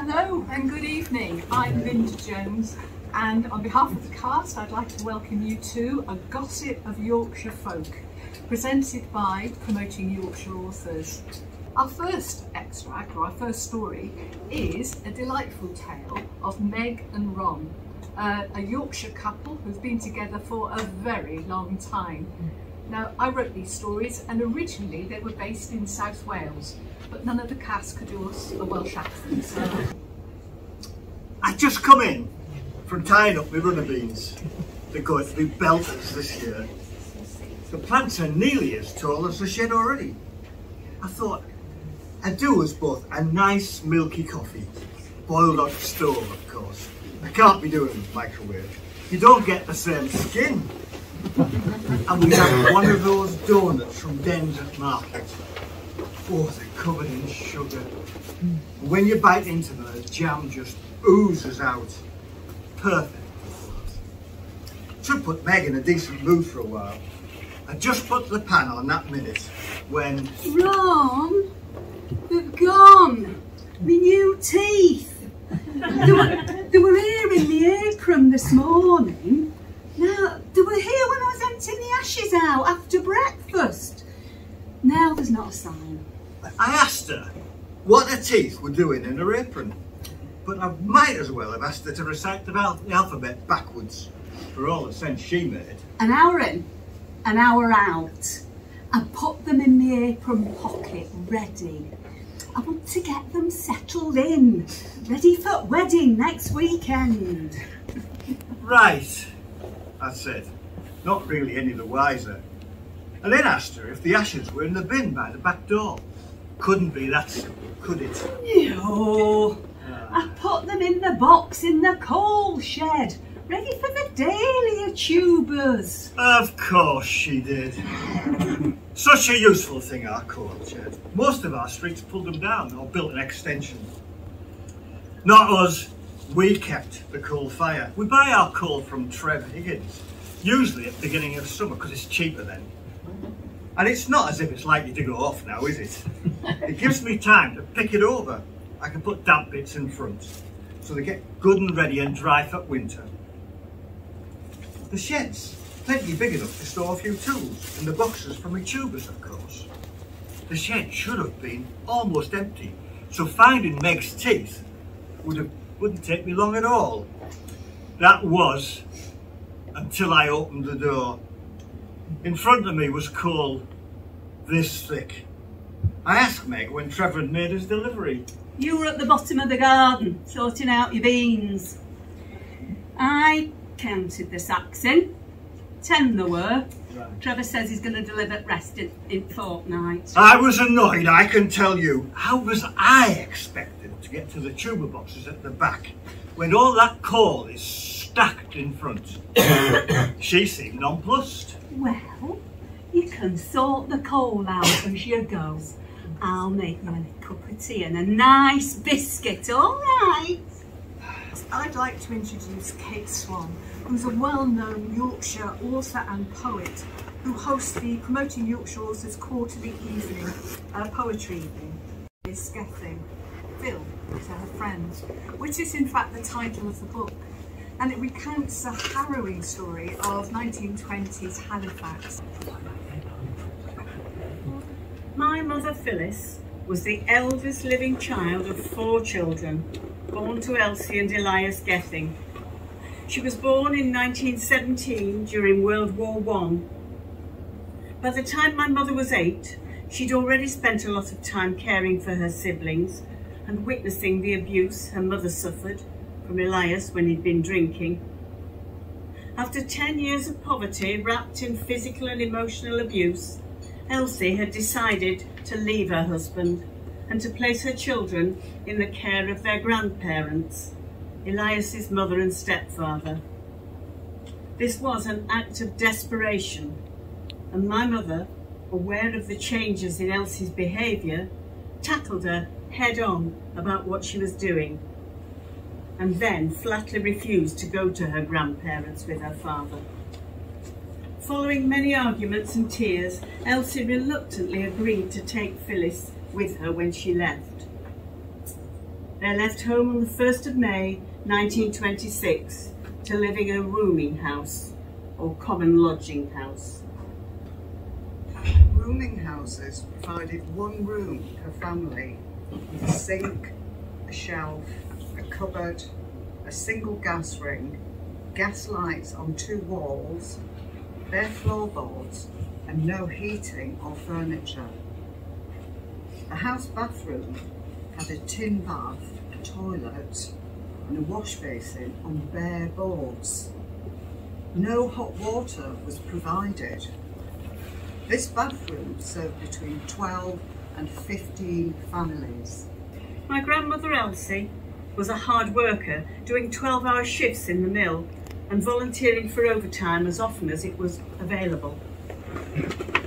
Hello and good evening. I'm Linda Jones, and on behalf of the cast I'd like to welcome you to A Gossip of Yorkshire Folk, presented by Promoting Yorkshire Authors. Our first extract, or our first story, is a delightful tale of Meg and Ron, a Yorkshire couple who've been together for a very long time. Now, I wrote these stories and originally they were based in South Wales, but none of the cast could do us a Welsh accent, so... I just come in from tying up my runner beans. They're going to be belters this year. The plants are nearly as tall as the shed already. I thought I'd do us both a nice milky coffee, boiled on the stove of course. I can't be doing microwave. You don't get the same skin. And we have one of those donuts from Den's at market. Oh, they're covered in sugar. When you bite into them, the jam just oozes out. Perfect. Should put Meg in a decent mood for a while. I just put the pan on that minute when... Ron, they've gone. My new teeth. They were here in the apron this morning. Now, they were here when I was emptying the ashes out after breakfast. Now there's not a sign. I asked her what her teeth were doing in her apron, but I might as well have asked her to recite the alphabet backwards, for all the sense she made. An hour in, an hour out. I put them in the apron pocket, ready. I want to get them settled in, ready for wedding next weekend. Right, I said, not really any the wiser. And then asked her if the ashes were in the bin by the back door. Couldn't be that simple, could it? No, I put them in the box in the coal shed, ready for the dahlia tubers. Of course she did. Such a useful thing, our coal shed. Most of our streets pulled them down or built an extension. Not us. We kept the coal fire. We buy our coal from Trev Higgins, usually at the beginning of summer because it's cheaper then. And it's not as if it's likely to go off now, is it? It gives me time to pick it over. I can put damp bits in front, so they get good and ready and dry for winter. The shed's plenty big enough to store a few tools, and the boxes for my tubers, of course. The shed should have been almost empty, so finding Meg's teeth wouldn't take me long at all. That was until I opened the door. In front of me was coal this thick. I asked Meg when Trevor had made his delivery. You were at the bottom of the garden, sorting out your beans. I counted the sacks in. 10 there were. Right. Trevor says he's going to deliver rest in fortnight. I was annoyed, I can tell you. How was I expected to get to the tuber boxes at the back when all that coal is stacked in front? She seemed nonplussed. Well, you can sort the coal out as you go. I'll make you a cup of tea and a nice biscuit, all right? I'd like to introduce Kate Swan, who's a well-known Yorkshire author and poet who hosts the Promoting Yorkshire Authors quarterly evening, poetry evening. Is Gething, Phil, to her friends, which is in fact the title of the book. And it recounts a harrowing story of 1920s Halifax. My mother Phyllis was the eldest living child of 4 children, born to Elsie and Elias Gething. She was born in 1917 during World War I. By the time my mother was 8, she'd already spent a lot of time caring for her siblings and witnessing the abuse her mother suffered from Elias when he'd been drinking. After 10 years of poverty wrapped in physical and emotional abuse, Elsie had decided to leave her husband and to place her children in the care of their grandparents, Elias's mother and stepfather. This was an act of desperation, and my mother, aware of the changes in Elsie's behaviour, tackled her head on about what she was doing, and then flatly refused to go to her grandparents with her father. Following many arguments and tears, Elsie reluctantly agreed to take Phyllis with her when she left. They left home on the 1st of May 1926 to live in a rooming house or common lodging house. Rooming houses provided one room per family with a sink, a shelf, a cupboard, a single gas ring, gas lights on 2 walls, bare floorboards and no heating or furniture. The house bathroom had a tin bath, a toilet and a wash basin on bare boards. No hot water was provided. This bathroom served between 12 and 15 families. My grandmother Elsie was a hard worker, doing 12-hour shifts in the mill and volunteering for overtime as often as it was available.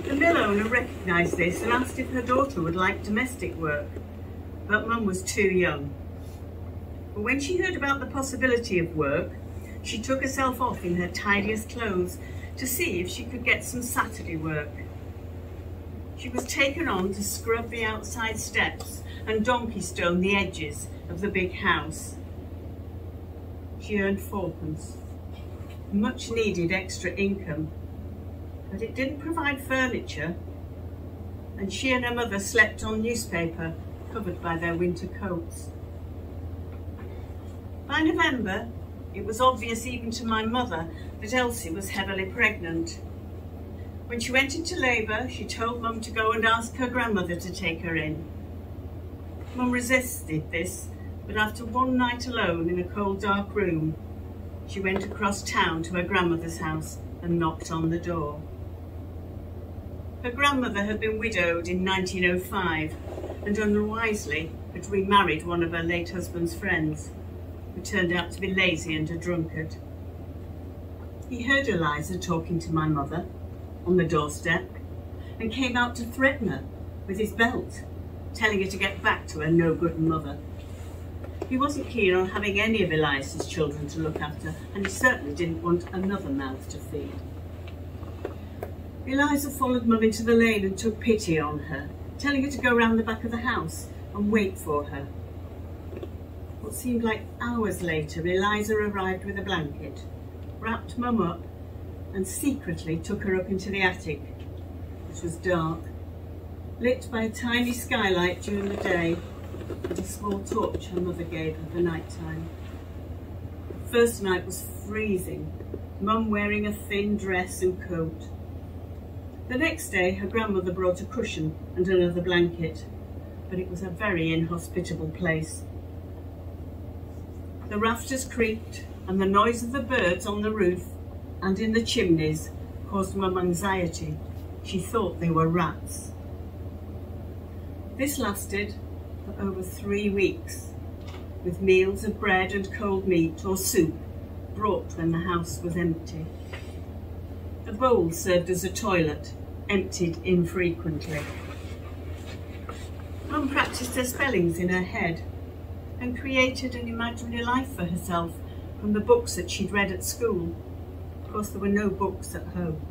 The mill owner recognised this and asked if her daughter would like domestic work, but Mum was too young. But when she heard about the possibility of work, she took herself off in her tidiest clothes to see if she could get some Saturday work. She was taken on to scrub the outside steps and donkey stone the edges of the big house. She earned 4pence, much needed extra income, but it didn't provide furniture, and she and her mother slept on newspaper covered by their winter coats. By November, it was obvious even to my mother that Elsie was heavily pregnant. When she went into labour, she told Mum to go and ask her grandmother to take her in. Mum resisted this, but after one night alone in a cold, dark room, she went across town to her grandmother's house and knocked on the door. Her grandmother had been widowed in 1905 and unwisely had remarried one of her late husband's friends, who turned out to be lazy and a drunkard. He heard Eliza talking to my mother on the doorstep and came out to threaten her with his belt, telling her to get back to her no-good mother. He wasn't keen on having any of Eliza's children to look after, and he certainly didn't want another mouth to feed. Eliza followed Mum into the lane and took pity on her, telling her to go round the back of the house and wait for her. What seemed like hours later, Eliza arrived with a blanket, wrapped Mum up and secretly took her up into the attic, which was dark, lit by a tiny skylight during the day and a small torch her mother gave her for night time. The first night was freezing, Mum wearing a thin dress and coat. The next day her grandmother brought a cushion and another blanket, but it was a very inhospitable place. The rafters creaked and the noise of the birds on the roof and in the chimneys caused Mum anxiety. She thought they were rats. This lasted for over 3 weeks, with meals of bread and cold meat or soup brought when the house was empty. The bowl served as a toilet, emptied infrequently. Mum practiced her spellings in her head and created an imaginary life for herself from the books that she'd read at school. Of course, there were no books at home.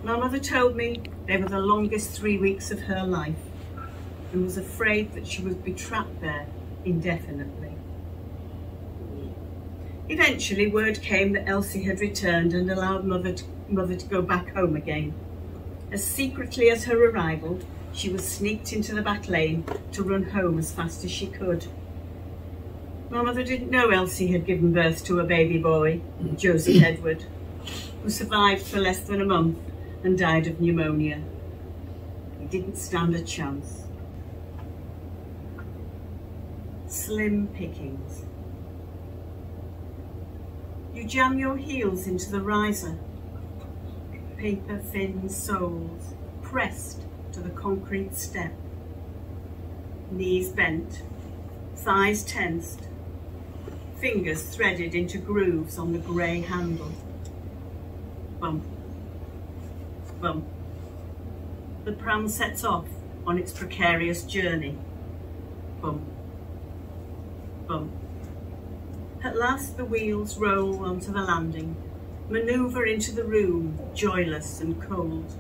My mother told me they were the longest 3 weeks of her life and was afraid that she would be trapped there indefinitely. Eventually, word came that Elsie had returned and allowed mother to go back home again. As secretly as her arrival, she was sneaked into the back lane to run home as fast as she could. My mother didn't know Elsie had given birth to a baby boy, Joseph Edward, who survived for less than a month and died of pneumonia. He didn't stand a chance. Slim pickings. You jam your heels into the riser, paper-thin soles pressed to the concrete step, knees bent, thighs tensed, fingers threaded into grooves on the grey handle. Bump, bump. The pram sets off on its precarious journey. Bump, bump. At last the wheels roll onto the landing, manoeuvre into the room, joyless and cold.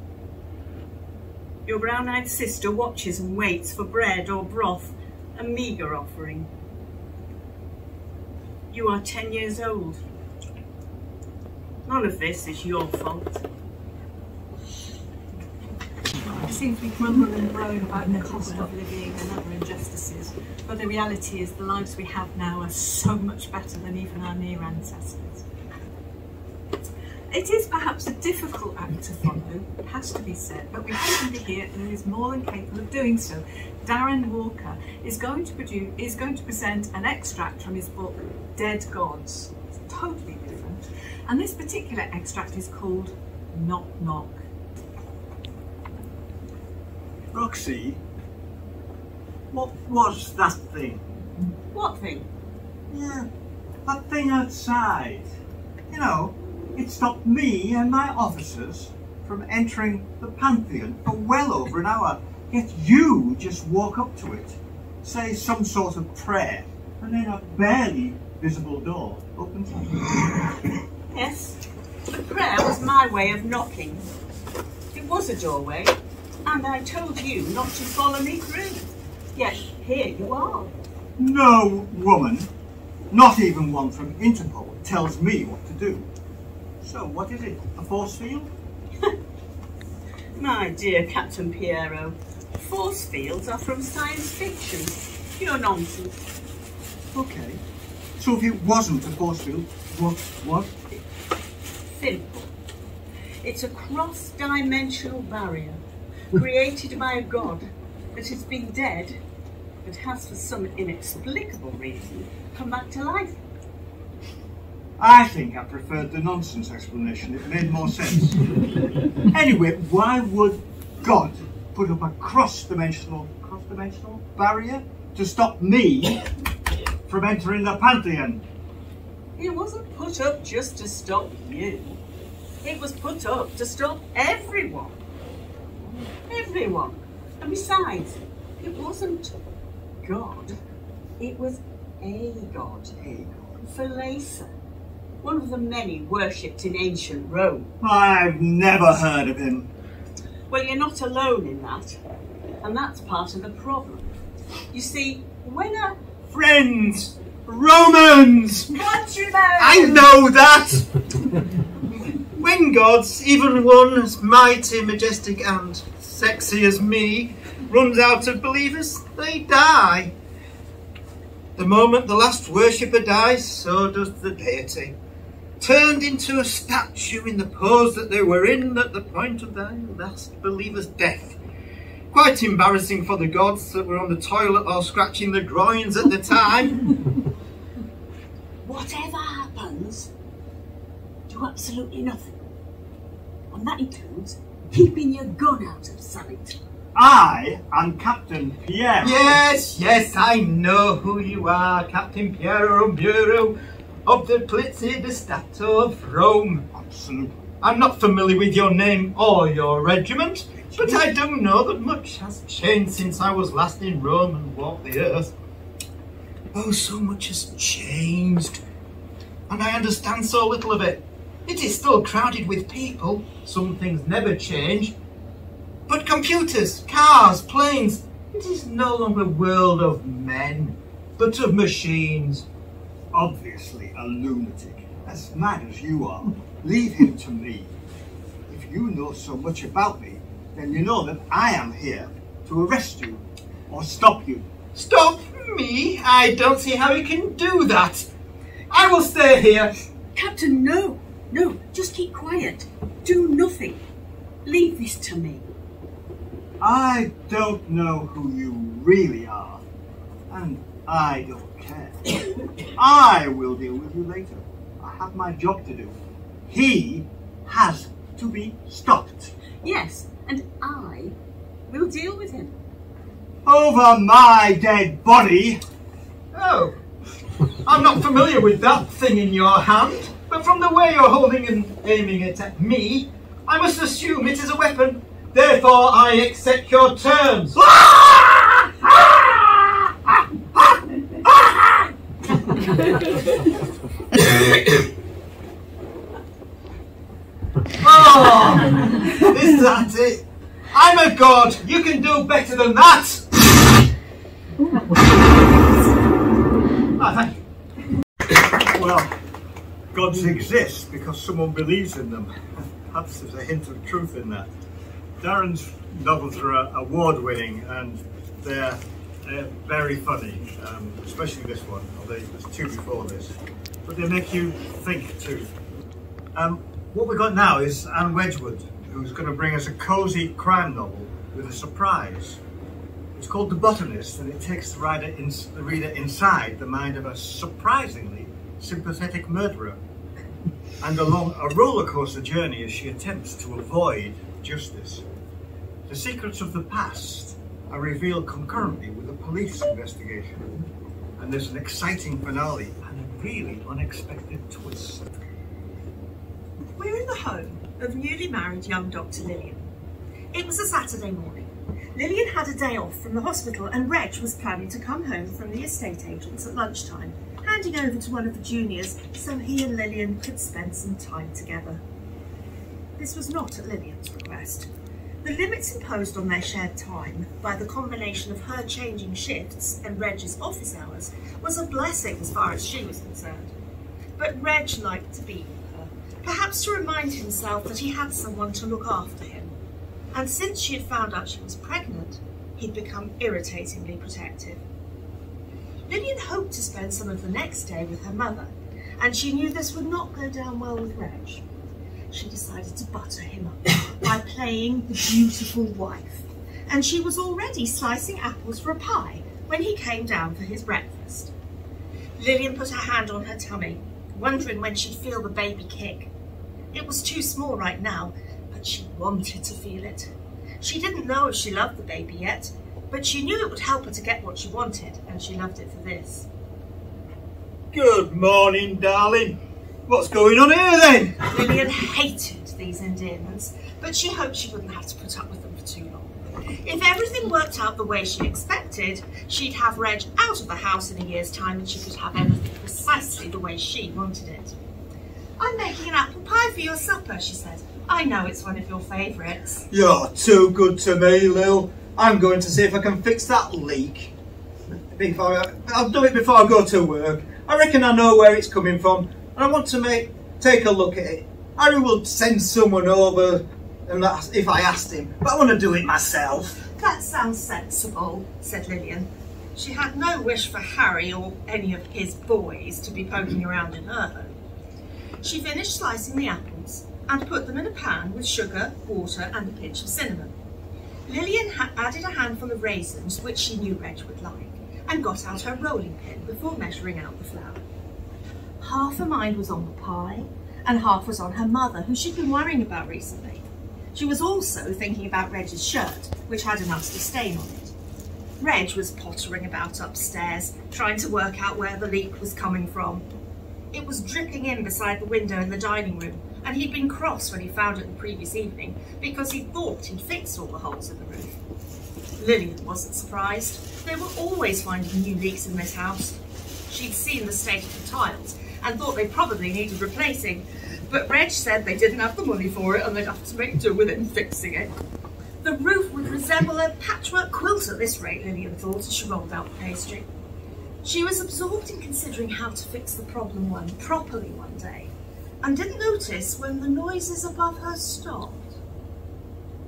Your brown-eyed sister watches and waits for bread or broth a meagre offering. You are 10 years old. None of this is your fault. It seems we grumble and groan about the cost of living and other injustices, but the reality is the lives we have now are so much better than even our near ancestors. It is perhaps a difficult act to follow, it has to be said, but we have somebody here who is more than capable of doing so. Darren Walker is going to present an extract from his book, Dead Gods. It's totally different. And this particular extract is called Knock Knock. Roxy, what was that thing? What thing? Yeah, that thing outside. You know, it stopped me and my officers from entering the Pantheon for well over an hour. Yet you just walk up to it, say some sort of prayer, and then a barely visible door opens up. Yes, the prayer was my way of knocking. It was a doorway, and I told you not to follow me through. Yet here you are. No woman, not even one from Interpol, tells me what to do. So what is it, a force field? My dear Captain Piero, force fields are from science fiction. Pure nonsense. Okay, so if it wasn't a force field, what was it? Simple. It's a cross-dimensional barrier created by a god that has been dead but has for some inexplicable reason come back to life. I think I preferred the nonsense explanation. It made more sense. Anyway, why would God put up a cross-dimensional barrier to stop me from entering the Pantheon? It wasn't put up just to stop you. It was put up to stop everyone. Everyone. And besides, it wasn't God. It was a god. Philesa. One of the many worshipped in ancient Rome. I've never heard of him. Well, you're not alone in that. And that's part of the problem. You see, when a... Friends! Romans! Countrymen! I know that! When gods, even one as mighty, majestic and sexy as me, runs out of believers, they die. The moment the last worshipper dies, so does the deity. Turned into a statue in the pose that they were in at the point of their last believer's death. Quite embarrassing for the gods that were on the toilet or scratching their groins at the time. Whatever happens, do absolutely nothing. And that includes keeping your gun out of sight. I am Captain Piero. Yes, I know who you are, Captain Piero Bureau of the Polizia di Stato of Rome. Absolutely. I'm not familiar with your name or your regiment, but I do know that much has changed since I was last in Rome and walked the earth. Oh, so much has changed, and I understand so little of it. It is still crowded with people. Some things never change. But computers, cars, planes, it is no longer a world of men, but of machines. Obviously a lunatic, as mad as you are. Leave him to me. If you know so much about me, then you know that I am here to arrest you or stop you. Stop me? I don't see how you can do that. I will stay here. Captain, no, just keep quiet. Do nothing. Leave this to me. I don't know who you really are, and I don't care. I will deal with you later. I have my job to do. He has to be stopped. Yes, and I will deal with him. Over my dead body. Oh, I'm not familiar with that thing in your hand, but from the way you're holding and aiming it at me, I must assume it is a weapon. Therefore, I accept your terms. Oh, is that it? I'm a god. You can do better than that. gods exist because someone believes in them. Perhaps there's a hint of truth in that. Darren's novels are award-winning and they're very funny, especially this one, although there's two before this. But they make you think too. What we've got now is Anne Wedgwood, who's going to bring us a cosy crime novel with a surprise. It's called The Botanist, and it takes the reader inside the mind of a surprisingly sympathetic murderer and along a rollercoaster journey as she attempts to avoid justice. The secrets of the past are revealed concurrently with a police investigation, and there's an exciting finale and a really unexpected twist. We're in the home of newly married young Dr. Lillian. It was a Saturday morning. Lillian had a day off from the hospital and Reg was planning to come home from the estate agents at lunchtime, handing over to one of the juniors so he and Lillian could spend some time together. This was not at Lillian's request. The limits imposed on their shared time by the combination of her changing shifts and Reg's office hours was a blessing as far as she was concerned. But Reg liked to be with her, perhaps to remind himself that he had someone to look after him. And since she had found out she was pregnant, he'd become irritatingly protective. Lillian hoped to spend some of the next day with her mother, and she knew this would not go down well with Reg. She decided to butter him up by playing the beautiful wife, and she was already slicing apples for a pie when he came down for his breakfast. Lillian put her hand on her tummy, wondering when she'd feel the baby kick. It was too small right now, but she wanted to feel it. She didn't know if she loved the baby yet, but she knew it would help her to get what she wanted, and she loved it for this. Good morning, darling. What's going on here then? Lillian hated these endearments, but she hoped she wouldn't have to put up with them for too long. If everything worked out the way she expected, she'd have Reg out of the house in a year's time and she could have everything precisely the way she wanted it. "I'm making an apple pie for your supper," she said. "I know it's one of your favourites." You're too good to me, Lil. I'm going to see if I can fix that leak. I'll do it before I go to work. I reckon I know where it's coming from, and I want to take a look at it. Harry will send someone over and if I asked him, but I want to do it myself. "That sounds sensible," said Lillian. She had no wish for Harry or any of his boys to be poking around in her home. She finished slicing the apples and put them in a pan with sugar, water and a pinch of cinnamon. Lillian had added a handful of raisins, which she knew Reg would like, and got out her rolling pin before measuring out the flour. Half her mind was on the pie and half was on her mother, who she'd been worrying about recently. She was also thinking about Reg's shirt, which had a nasty stain on it. Reg was pottering about upstairs, trying to work out where the leak was coming from. It was dripping in beside the window in the dining room, and he'd been cross when he found it the previous evening because he thought he'd fixed all the holes in the roof. Lillian wasn't surprised. They were always finding new leaks in this house. She'd seen the state of the tiles and thought they probably needed replacing, but Reg said they didn't have the money for it and they'd have to make do with it and fixing it. The roof would resemble a patchwork quilt at this rate, Lillian thought as she rolled out the pastry. She was absorbed in considering how to fix the problem properly one day, and didn't notice when the noises above her stopped.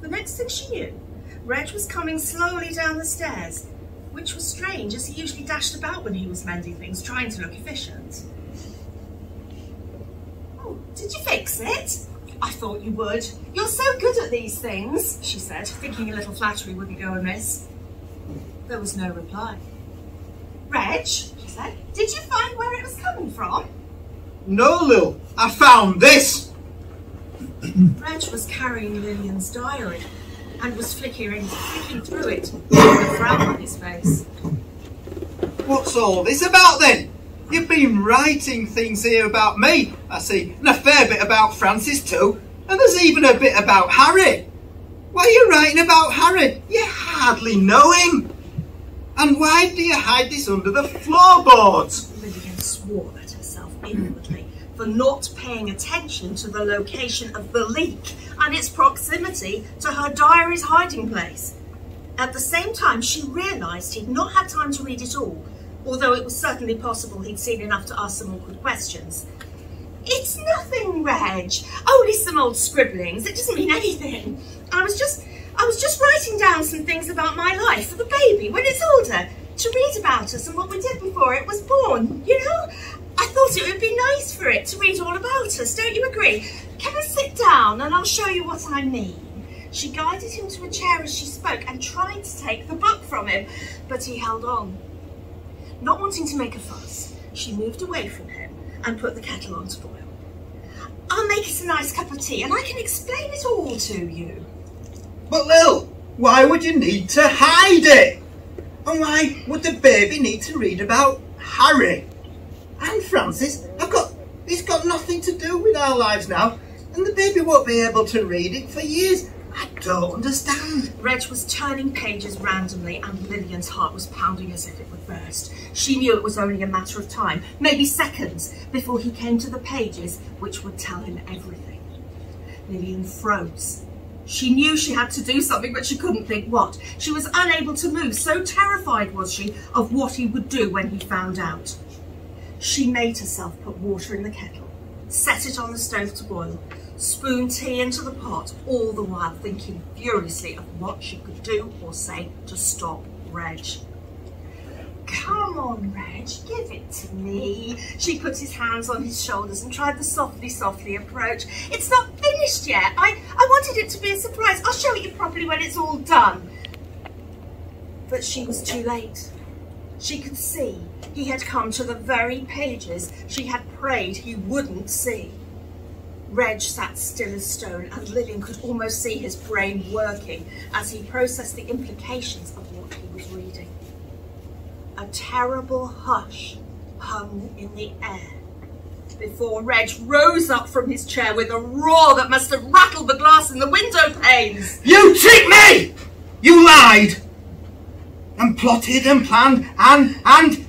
The next thing she knew, Reg was coming slowly down the stairs, which was strange as he usually dashed about when he was mending things, trying to look efficient. "Oh, did you fix it? I thought you would. You're so good at these things," she said, thinking a little flattery wouldn't go amiss. There was no reply. "Reg," she said, "did you find where it was coming from?" No, Lil, I found this. Reg was carrying Lillian's diary and was flicking through it with a frown on his face. What's all this about then? You've been writing things here about me, I see, and a fair bit about Francis too, and there's even a bit about Harry. Why are you writing about Harry? You hardly know him. And why do you hide this under the floorboards? Lillian swore at herself inwardly for not paying attention to the location of the leak and its proximity to her diary's hiding place. At the same time, she realised he'd not had time to read it all, although it was certainly possible he'd seen enough to ask some awkward questions. It's nothing, Reg. Only some old scribblings. It doesn't mean anything. I was just writing down some things about my life for the baby when it's older, to read about us and what we did before it was born, you know? I thought it would be nice for it to read all about us, don't you agree? Can I sit down and I'll show you what I mean? She guided him to a chair as she spoke and tried to take the book from him, but he held on. Not wanting to make a fuss, she moved away from him and put the kettle on to boil. I'll make us a nice cup of tea and I can explain it all to you. But Lil, why would you need to hide it? And why would the baby need to read about Harry? And Francis, it's got nothing to do with our lives now, and the baby won't be able to read it for years. I don't understand. Reg was turning pages randomly and Lillian's heart was pounding as if it would burst. She knew it was only a matter of time, maybe seconds, before he came to the pages which would tell him everything. Lillian froze. She knew she had to do something, but she couldn't think what. She was unable to move, so terrified was she of what he would do when he found out. She made herself put water in the kettle, set it on the stove to boil, spooned tea into the pot, all the while thinking furiously of what she could do or say to stop Reg. Come on, Reg, give it to me. She put his hands on his shoulders and tried the softly approach. It's not finished yet. I wanted it to be a surprise. I'll show it you properly when it's all done. But she was too late. She could see he had come to the very pages she had prayed he wouldn't see. Reg sat still as stone and Lillian could almost see his brain working as he processed the implications of what he was reading. A terrible hush hung in the air before Reg rose up from his chair with a roar that must have rattled the glass in the window panes. You tricked me! You lied! And plotted and planned and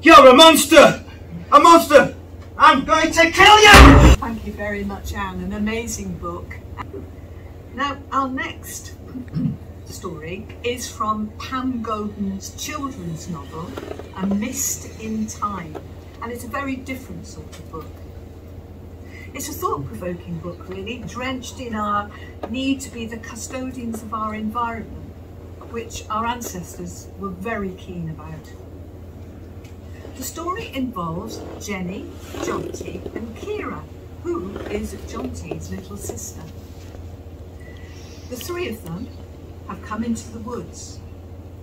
you're a monster! A monster! I'm going to kill you! Thank you very much, Anne. An amazing book. Now, our next story is from Pam Godden's children's novel, A Mist in Time, and it's a very different sort of book. It's a thought-provoking book, really, drenched in our need to be the custodians of our environment, which our ancestors were very keen about. The story involves Jenny, Jonty and Kira, who is Jonty's little sister. The three of them have come into the woods.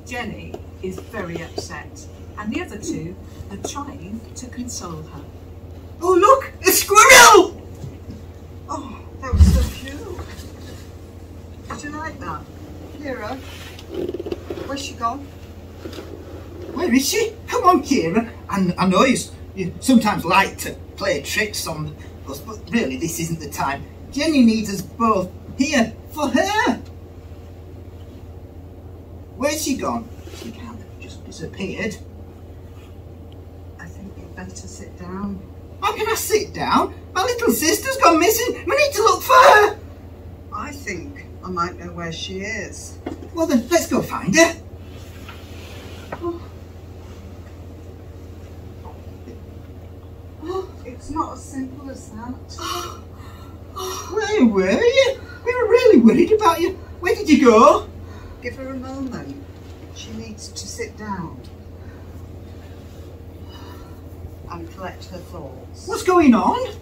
Jenny is very upset and the other two are trying to console her. Oh look, a squirrel! Oh, that was so cute. Did you like that? Kira, where's she gone? Where is she? Come on, Kira. I know you sometimes like to play tricks on us, but really this isn't the time. Jenny needs us both here for her. Where's she gone? She can't have just disappeared. I think you'd better sit down. How can I sit down? My little sister's gone missing. We need to look for her. I think I might know where she is. Well then, let's go find her. It's not as simple as that. Where were you? We were really worried about you. Where did you go? Give her a moment. She needs to sit down and collect her thoughts. What's going on?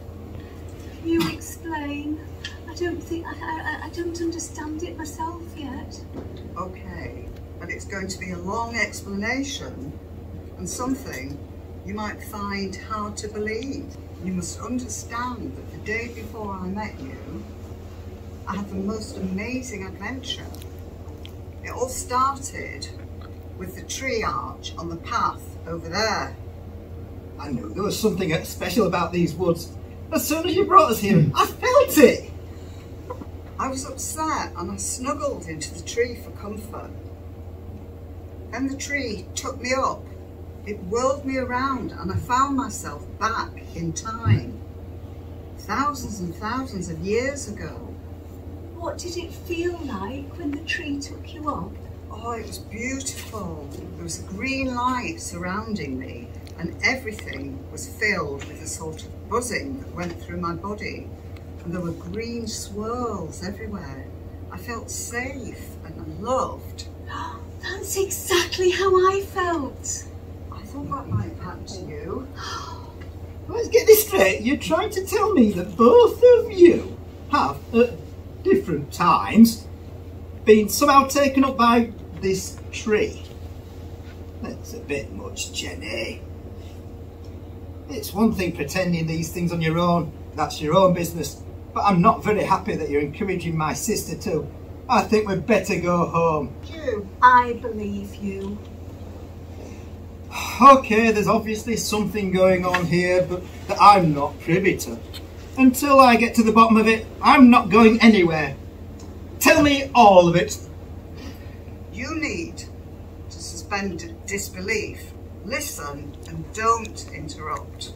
You explain. I don't understand it myself yet. Okay, but it's going to be a long explanation and something you might find hard to believe. You must understand that the day before I met you, I had the most amazing adventure. It all started with the tree arch on the path over there. I knew there was something special about these woods. As soon as you brought us here, I felt it. I was upset and I snuggled into the tree for comfort. Then the tree took me up. It whirled me around and I found myself back in time. Thousands and thousands of years ago. What did it feel like when the tree took you up? Oh, it was beautiful. There was a green light surrounding me and everything was filled with a sort of buzzing that went through my body, and there were green swirls everywhere. I felt safe and loved. That's exactly how I felt. I thought that might happen to you. Let's get this straight. You're trying to tell me that both of you have, at different times, been somehow taken up by this tree? That's a bit much, Jenny. It's one thing pretending these things on your own. That's your own business. But I'm not very happy that you're encouraging my sister too. I think we'd better go home. You. I believe you. Okay, there's obviously something going on here, but that I'm not privy to. Until I get to the bottom of it, I'm not going anywhere. Tell me all of it. You need to suspend disbelief. Listen and don't interrupt.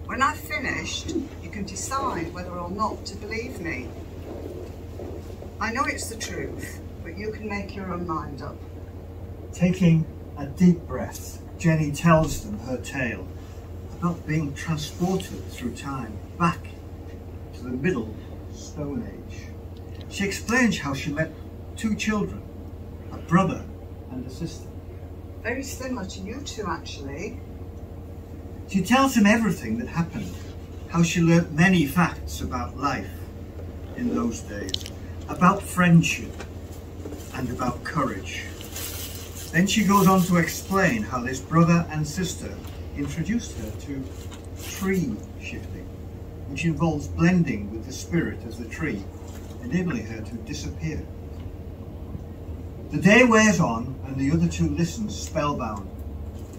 When I've finished, you can decide whether or not to believe me. I know it's the truth, but you can make your own mind up. Taking a deep breath, Jenny tells them her tale about being transported through time back to the Middle Stone Age. She explains how she met two children, a brother and a sister. Very similar to you two, actually. She tells him everything that happened, how she learnt many facts about life in those days, about friendship and about courage. Then she goes on to explain how this brother and sister introduced her to tree shifting, which involves blending with the spirit of the tree, enabling her to disappear. The day wears on and the other two listen spellbound.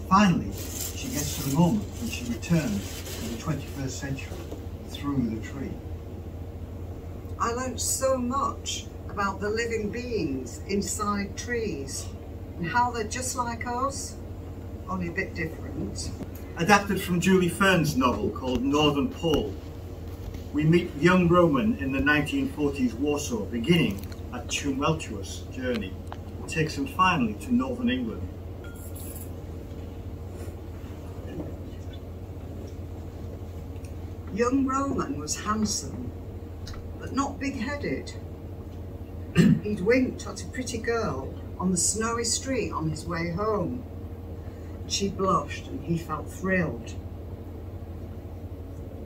Finally, she gets to the moment when she returns to the 21st century through the tree. I learnt so much about the living beings inside trees and how they're just like us, only a bit different. Adapted from Julie Fern's novel called Northern Pole, we meet young Roman in the 1940s Warsaw beginning a tumultuous journey that takes him finally to northern England. Young Roman was handsome, but not big-headed. He'd winked at a pretty girl on the snowy street on his way home. She blushed and he felt thrilled.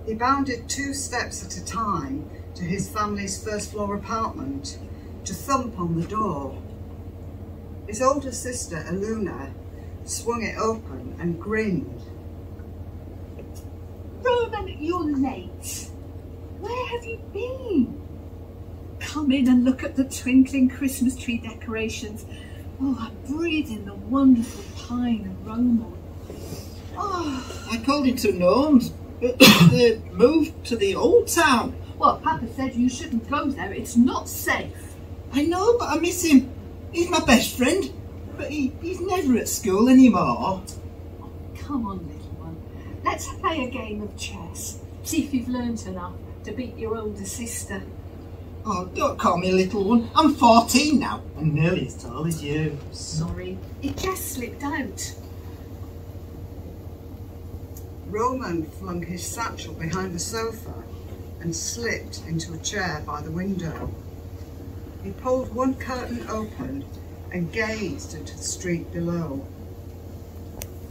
He bounded 2 steps at a time to his family's first-floor apartment to thump on the door. His older sister, Aluna, swung it open and grinned. Roman, you're late. Where have you been? Come in and look at the twinkling Christmas tree decorations. Oh, I'm breathing the wonderful pine aroma. Oh, I called it to Gnomes, but they moved to the old town. Well, Papa said you shouldn't go there. It's not safe. I know, but I miss him. He's my best friend, but he's never at school anymore. Oh, come on, little one. Let's play a game of chess. See if you've learnt enough to beat your older sister. Oh, don't call me a little one. I'm 14 now, and nearly as tall as you. Sorry, it just slipped out. Roman flung his satchel behind the sofa and slipped into a chair by the window. He pulled one curtain open and gazed into the street below.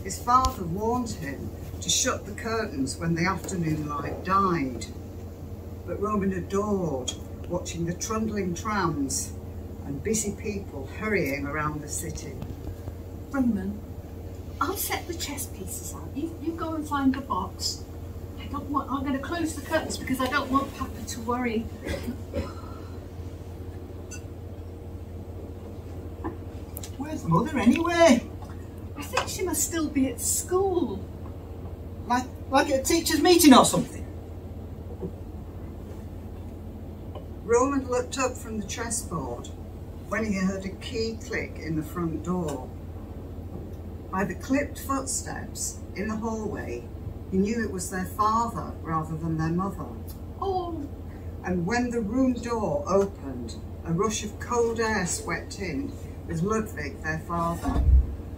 His father warned him to shut the curtains when the afternoon light died, but Roman adored watching the trundling trams and busy people hurrying around the city. Roman, I'll set the chess pieces out. You go and find the box. I'm going to close the curtains because I don't want Papa to worry. Where's Mother anyway? I think she must still be at school. Like at a teacher's meeting or something? Roman looked up from the chessboard when he heard a key click in the front door. By the clipped footsteps in the hallway, he knew it was their father rather than their mother. Oh! And when the room door opened, a rush of cold air swept in with Ludwig, their father,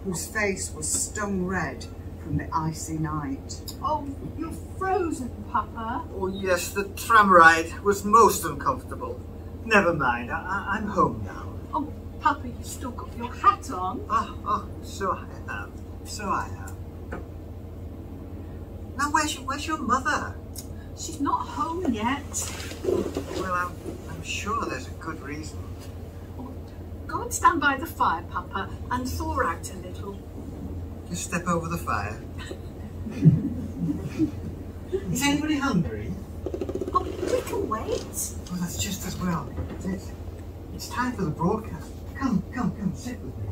whose face was stung red from the icy night. Oh, you're frozen, Papa. Oh yes, the tram ride was most uncomfortable. Never mind, I'm home now. Oh, Papa, you've still got your hat on. Oh, so I am. So I am. Now where's your mother? She's not home yet. Well, I'm sure there's a good reason. Go and stand by the fire, Papa, and thaw out a little. Just step over the fire. Is anybody hungry? Oh, we can wait. Well, that's just as well. It's time for the broadcast. Come, sit with me.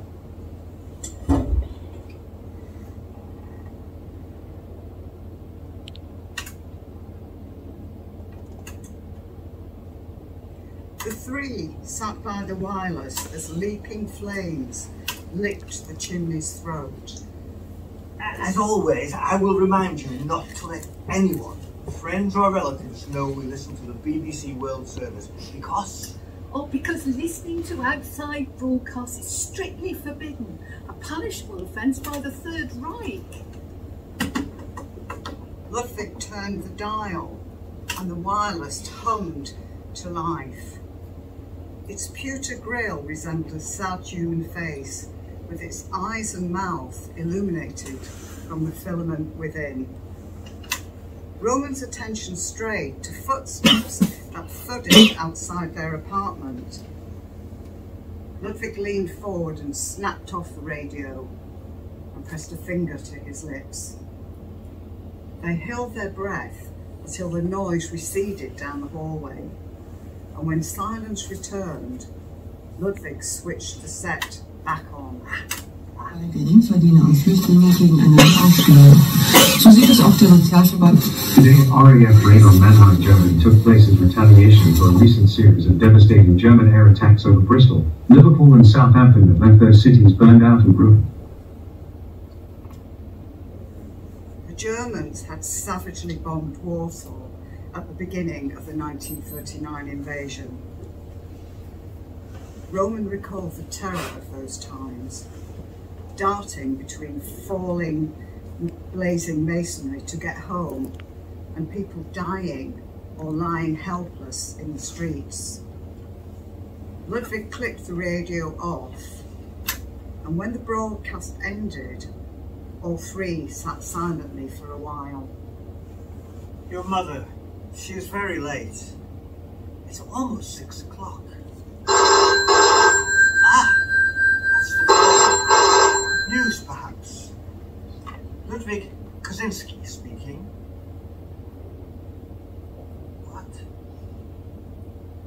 The three sat by the wireless as leaping flames licked the chimney's throat. As always, I will remind you not to let anyone, friends or relatives, know we listen to the BBC World Service because listening to outside broadcasts is strictly forbidden, a punishable offence by the Third Reich. Ludwig turned the dial and the wireless hummed to life. Its pewter grille resembled a sad human face, with its eyes and mouth illuminated from the filament within. Roman's attention strayed to footsteps that thudded outside their apartment. Ludwig leaned forward and snapped off the radio and pressed a finger to his lips. They held their breath until the noise receded down the hallway, and when silence returned, Ludwig switched the set back on. Geringverdiener und Flüchtlinge gegeneinander aufstehen. So sieht es auch der Sozialverband. Today, RAF raid on Mannheim, Germany took place as retaliation for a recent series of devastating German air attacks over Bristol, Liverpool and Southampton that left their cities burned out and ruined. The Germans had savagely bombed Warsaw at the beginning of the 1939 invasion. Roman recalled the terror of those times, darting between falling, blazing masonry to get home, and people dying or lying helpless in the streets. Ludwig clicked the radio off, and when the broadcast ended, all three sat silently for a while. Your mother, she is very late. It's almost 6 o'clock. That's the phone. News, perhaps. Ludwig Kozinski speaking. What?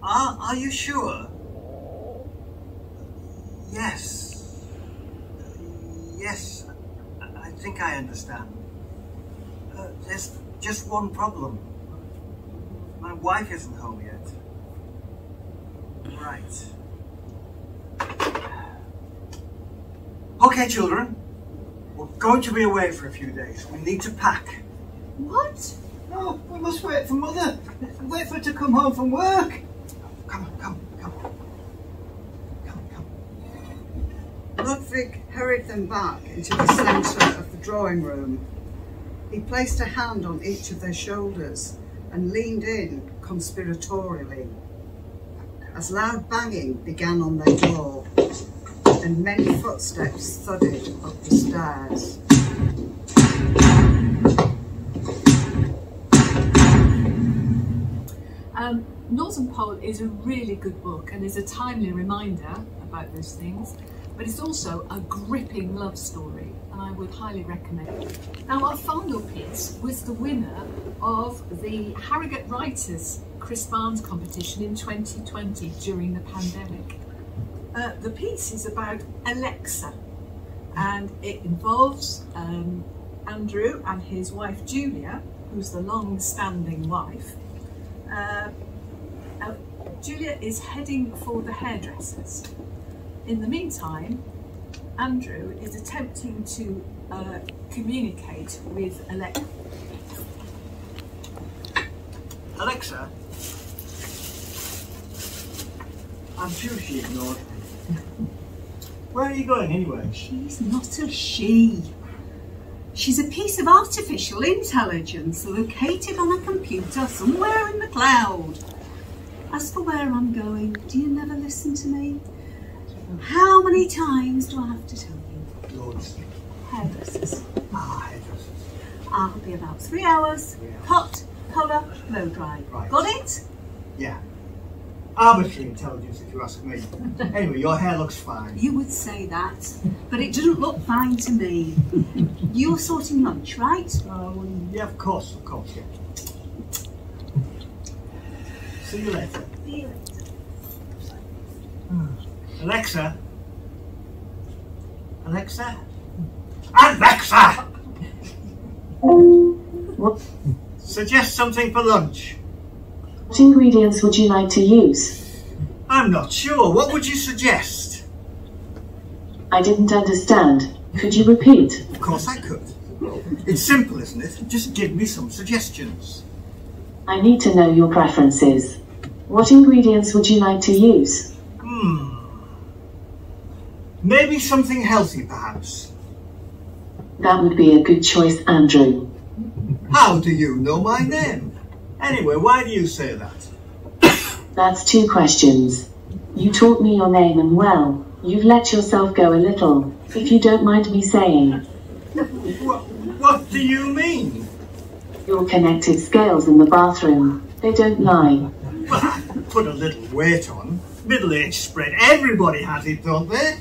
Are you sure? Yes. Yes, I think I understand. There's just one problem. My wife isn't home yet. Right. Okay, children. We're going to be away for a few days. We need to pack. What? No, we must wait for Mother. Wait for her to come home from work. Come on. Ludwig hurried them back into the centre of the drawing room. He placed a hand on each of their shoulders and leaned in conspiratorially, as loud banging began on their door and many footsteps thudded up the stairs. Northern Pole is a really good book and is a timely reminder about those things, but it's also a gripping love story, and I would highly recommend it. Now, our final piece was the winner of the Harrogate Writers Chris Barnes competition in 2020 during the pandemic. The piece is about Alexa, and it involves Andrew and his wife Julia, who's the long-standing wife. Julia is heading for the hairdressers. In the meantime, Andrew is attempting to communicate with Alexa. Alexa? I'm sure she ignored me. Where are you going anyway? She's not a she. She's a piece of artificial intelligence located on a computer somewhere in the cloud. As for where I'm going, do you never listen to me? How many times do I have to tell you? Loads. Hairdressers. Hairdressers. I'll be about 3 hours. Hot, colour, blow dry. Right. Got it? Yeah. Arbitrary intelligence, if you ask me. Anyway, your hair looks fine. You would say that, but it doesn't look fine to me. You're sorting lunch, right? Oh, yeah, of course, yeah. See you later. See you later. Alexa? Alexa? Alexa! What Suggest something for lunch. ingredients would you like to use? I'm not sure. What would you suggest? I didn't understand. Could you repeat? Of course I could. It's simple, isn't it? Just give me some suggestions. I need to know your preferences. What ingredients would you like to use? Maybe something healthy, perhaps. That would be a good choice, Andrew. How do you know my name? Anyway, why do you say that? That's 2 questions. You taught me your name and well, you've let yourself go a little, if you don't mind me saying. What do you mean? Your connected scales in the bathroom, they don't lie. Well, I put a little weight on. Middle-aged spread. Everybody has it, don't they?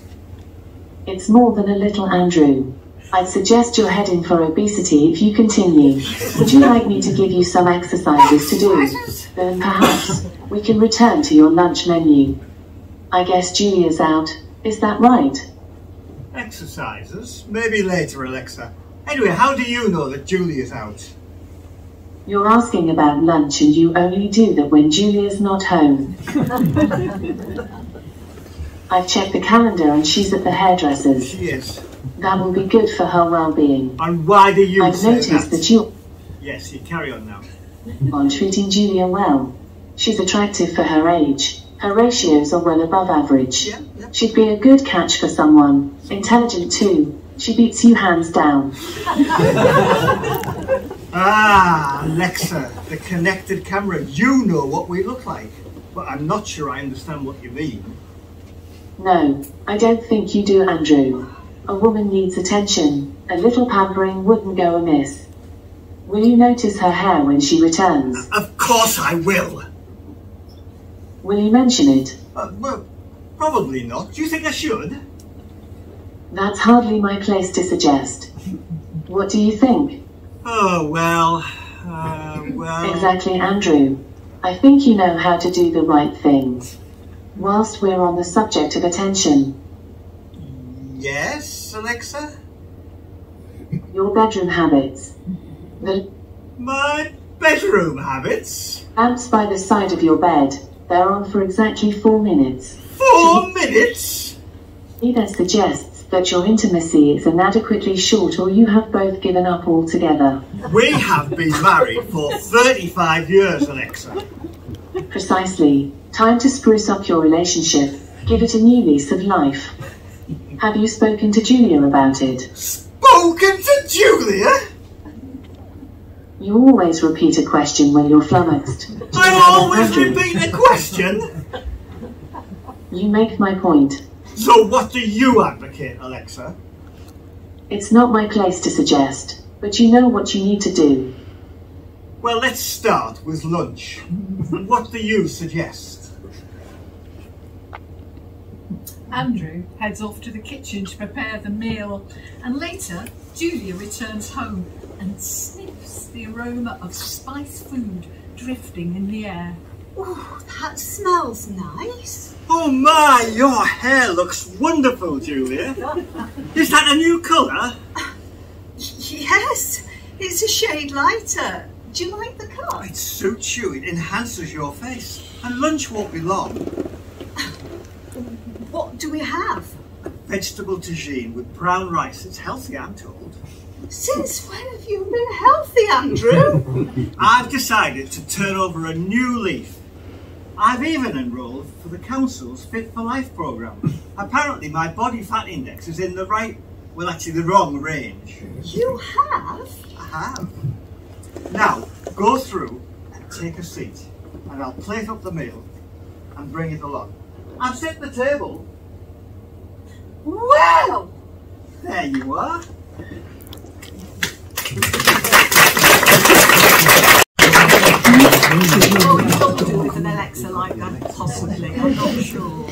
It's more than a little, Andrew. I'd suggest you're heading for obesity if you continue. Would you like me to give you some exercises to do? Then perhaps we can return to your lunch menu. I guess Julia's out. Is that right? Exercises? Maybe later, Alexa. Anyway, how do you know that Julia's out? You're asking about lunch and you only do that when Julia's not home. I've checked the calendar and she's at the hairdresser's. She is. That will be good for her well-being. And why do you I've say noticed that? that you Yes, you carry on now. are treating Julia well. She's attractive for her age. Her ratios are well above average. Yeah. She'd be a good catch for someone. Intelligent too. She beats you hands down. Ah, Alexa, the connected camera. You know what we look like. But I'm not sure I understand what you mean. No, I don't think you do, Andrew. A woman needs attention. A little pampering wouldn't go amiss. Will you notice her hair when she returns? Of course I will. Will you mention it? Well, probably not. Do you think I should? That's hardly my place to suggest. What do you think? Oh, well... Exactly, Andrew. I think you know how to do the right thing. Whilst we're on the subject of attention. Yes, Alexa? Your bedroom habits. The My bedroom habits? lamps by the side of your bed. They're on for exactly 4 minutes. 4 minutes? Either suggests that your intimacy is inadequately short or you have both given up altogether. We have been married for 35 years, Alexa. Precisely. Time to spruce up your relationship. Give it a new lease of life. Have you spoken to Julia about it? Spoken to Julia? You always repeat a question when you're flummoxed. I always repeat a question? You make my point. So what do you advocate, Alexa? It's not my place to suggest, but you know what you need to do. Well, let's start with lunch. What do you suggest? Andrew heads off to the kitchen to prepare the meal, and later Julia returns home and sniffs the aroma of spiced food drifting in the air. Oh, that smells nice. Oh my, your hair looks wonderful, Julia. Is that a new colour? Yes, it's a shade lighter. Do you like the cut? It suits you, it enhances your face. And lunch won't be long. What do we have? Vegetable tagine with brown rice. It's healthy, I'm told. Since when have you been healthy, Andrew? I've decided to turn over a new leaf. I've even enrolled for the council's Fit for Life programme. Apparently my body fat index is in the right Well, actually the wrong range. You have? I have. Now, go through and take a seat, and I'll plate up the meal and bring it along. I've set the table. Well! There you are. Oh, you don't do with an Alexa like that, possibly, I'm not sure.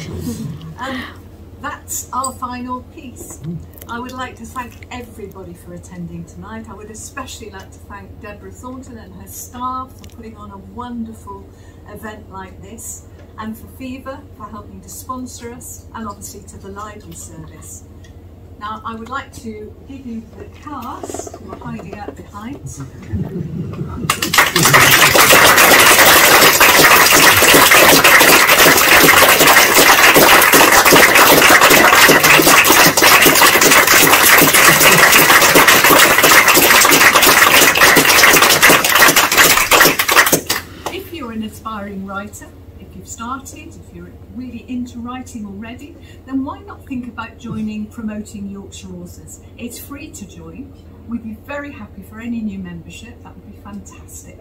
That's our final piece. I would like to thank everybody for attending tonight. I would especially like to thank Deborah Thornton and her staff for putting on a wonderful event like this, and for FEVA for helping to sponsor us, and obviously to the library service. Now I would like to give you the cast who are hiding out behind. If you're an aspiring writer, if you've started, if you're really into writing already, then why not think about joining Promoting Yorkshire Authors? It's free to join. We'd be very happy for any new membership. That would be fantastic.